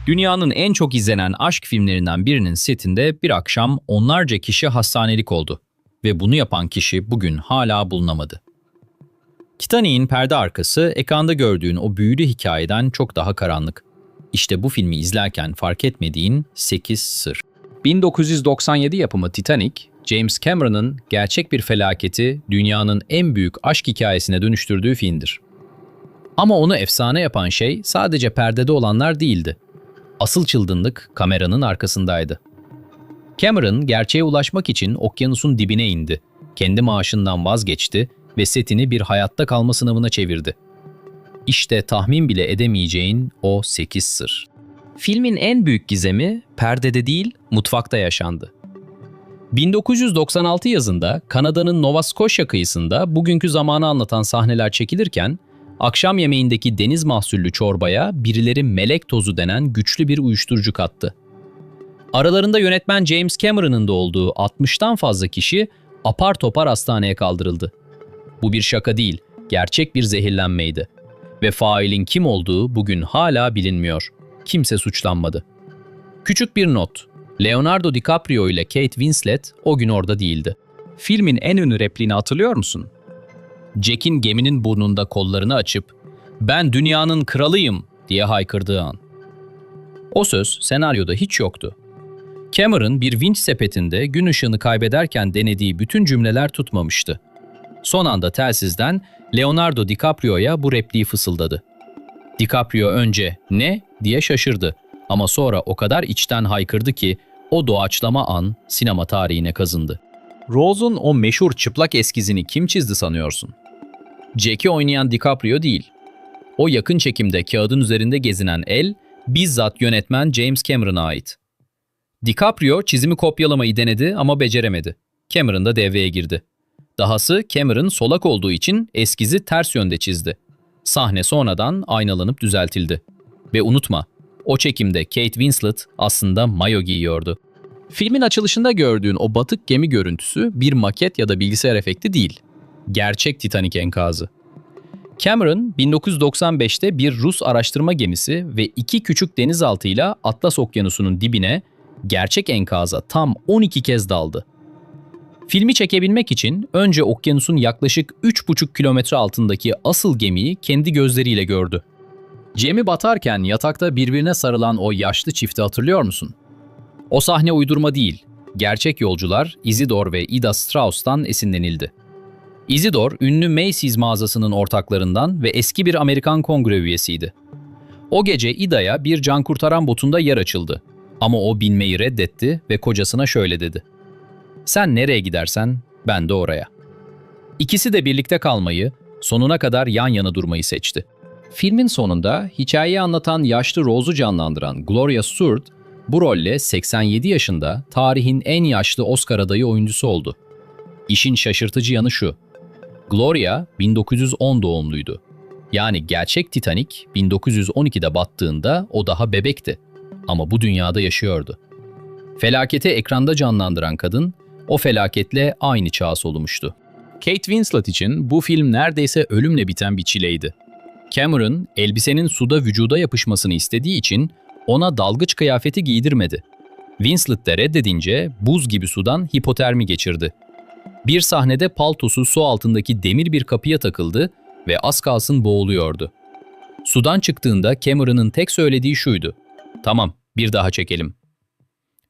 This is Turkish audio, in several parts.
Dünyanın en çok izlenen aşk filmlerinden birinin setinde bir akşam onlarca kişi hastanelik oldu ve bunu yapan kişi bugün hala bulunamadı. Titanic'in perde arkası ekranda gördüğün o büyülü hikayeden çok daha karanlık. İşte bu filmi izlerken fark etmediğin 8 sır. 1997 yapımı Titanic, James Cameron'ın gerçek bir felaketi dünyanın en büyük aşk hikayesine dönüştürdüğü filmdir. Ama onu efsane yapan şey sadece perdede olanlar değildi. Asıl çılgınlık kameranın arkasındaydı. Cameron gerçeğe ulaşmak için okyanusun dibine indi, kendi maaşından vazgeçti ve setini bir hayatta kalma sınavına çevirdi. İşte tahmin bile edemeyeceğin o 8 sır. Filmin en büyük gizemi perdede değil, mutfakta yaşandı. 1996 yazında Kanada'nın Nova Scotia kıyısında bugünkü zamanı anlatan sahneler çekilirken, akşam yemeğindeki deniz mahsullü çorbaya birileri melek tozu denen güçlü bir uyuşturucu kattı. Aralarında yönetmen James Cameron'ın da olduğu 60'tan fazla kişi apar topar hastaneye kaldırıldı. Bu bir şaka değil, gerçek bir zehirlenmeydi. Ve failin kim olduğu bugün hala bilinmiyor. Kimse suçlanmadı. Küçük bir not. Leonardo DiCaprio ile Kate Winslet o gün orada değildi. Filmin en ünlü repliğini hatırlıyor musun? Jack'in geminin burnunda kollarını açıp "Ben dünyanın kralıyım" diye haykırdığı an. O söz senaryoda hiç yoktu. Cameron bir vinç sepetinde gün ışığını kaybederken denediği bütün cümleler tutmamıştı. Son anda telsizden Leonardo DiCaprio'ya bu repliği fısıldadı. DiCaprio önce "Ne?" diye şaşırdı ama sonra o kadar içten haykırdı ki o doğaçlama an sinema tarihine kazındı. Rose'un o meşhur çıplak eskizini kim çizdi sanıyorsun? Jack'i oynayan DiCaprio değil. O yakın çekimde kağıdın üzerinde gezinen el bizzat yönetmen James Cameron'a ait. DiCaprio çizimi kopyalamayı denedi ama beceremedi. Cameron da devreye girdi. Dahası Cameron solak olduğu için eskizi ters yönde çizdi. Sahne sonradan aynalanıp düzeltildi. Ve unutma, o çekimde Kate Winslet aslında mayo giyiyordu. Filmin açılışında gördüğün o batık gemi görüntüsü bir maket ya da bilgisayar efekti değil. Gerçek Titanic enkazı. Cameron 1995'te bir Rus araştırma gemisi ve 2 küçük denizaltıyla Atlas Okyanusu'nun dibine gerçek enkaza tam 12 kez daldı. Filmi çekebilmek için önce okyanusun yaklaşık 3,5 kilometre altındaki asıl gemiyi kendi gözleriyle gördü. Gemi batarken yatakta birbirine sarılan o yaşlı çifti hatırlıyor musun? O sahne uydurma değil, gerçek yolcular Isidore ve Ida Strauss'tan esinlenildi. Isidore, ünlü Macy's mağazasının ortaklarından ve eski bir Amerikan Kongre üyesiydi. O gece Ida'ya bir cankurtaran botunda yer açıldı. Ama o binmeyi reddetti ve kocasına şöyle dedi: "Sen nereye gidersen ben de oraya." İkisi de birlikte kalmayı, sonuna kadar yan yana durmayı seçti. Filmin sonunda hikayeyi anlatan yaşlı Rose'u canlandıran Gloria Stewart, bu rolle 87 yaşında tarihin en yaşlı Oscar adayı oyuncusu oldu. İşin şaşırtıcı yanı şu: Gloria 1910 doğumluydu. Yani gerçek Titanic 1912'de battığında o daha bebekti. Ama bu dünyada yaşıyordu. Felaketi ekranda canlandıran kadın, o felaketle aynı çağa solumuştu. Kate Winslet için bu film neredeyse ölümle biten bir çileydi. Cameron, elbisenin suda vücuda yapışmasını istediği için ona dalgıç kıyafeti giydirmedi. Winslet de reddedince buz gibi sudan hipotermi geçirdi. Bir sahnede paltosu su altındaki demir bir kapıya takıldı ve az kalsın boğuluyordu. Sudan çıktığında Cameron'ın tek söylediği şuydu: "Tamam, bir daha çekelim."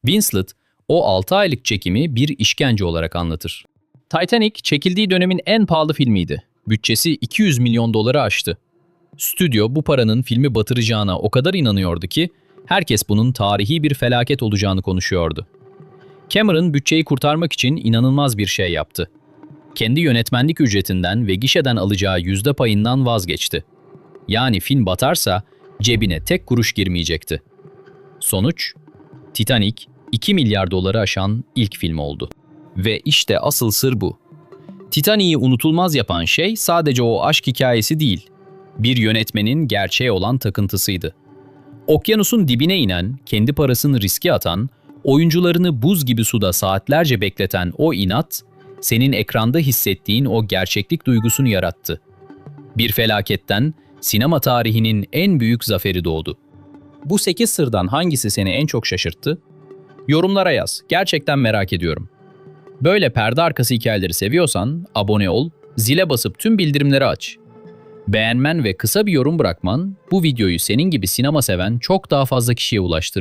Winslet, o 6 aylık çekimi bir işkence olarak anlatır. Titanic, çekildiği dönemin en pahalı filmiydi. Bütçesi 200 milyon doları aştı. Stüdyo bu paranın filmi batıracağına o kadar inanıyordu ki, herkes bunun tarihi bir felaket olacağını konuşuyordu. Cameron bütçeyi kurtarmak için inanılmaz bir şey yaptı. Kendi yönetmenlik ücretinden ve gişeden alacağı yüzde payından vazgeçti. Yani film batarsa cebine tek kuruş girmeyecekti. Sonuç, Titanic 2 milyar doları aşan ilk film oldu. Ve işte asıl sır bu. Titanic'i unutulmaz yapan şey sadece o aşk hikayesi değil, bir yönetmenin gerçeğe olan takıntısıydı. Okyanusun dibine inen, kendi parasını riske atan, oyuncularını buz gibi suda saatlerce bekleten o inat, senin ekranda hissettiğin o gerçeklik duygusunu yarattı. Bir felaketten sinema tarihinin en büyük zaferi doğdu. Bu 8 sırdan hangisi seni en çok şaşırttı? Yorumlara yaz. Gerçekten merak ediyorum. Böyle perde arkası hikayeleri seviyorsan abone ol, zile basıp tüm bildirimleri aç. Beğenmen ve kısa bir yorum bırakman bu videoyu senin gibi sinema seven çok daha fazla kişiye ulaştırır.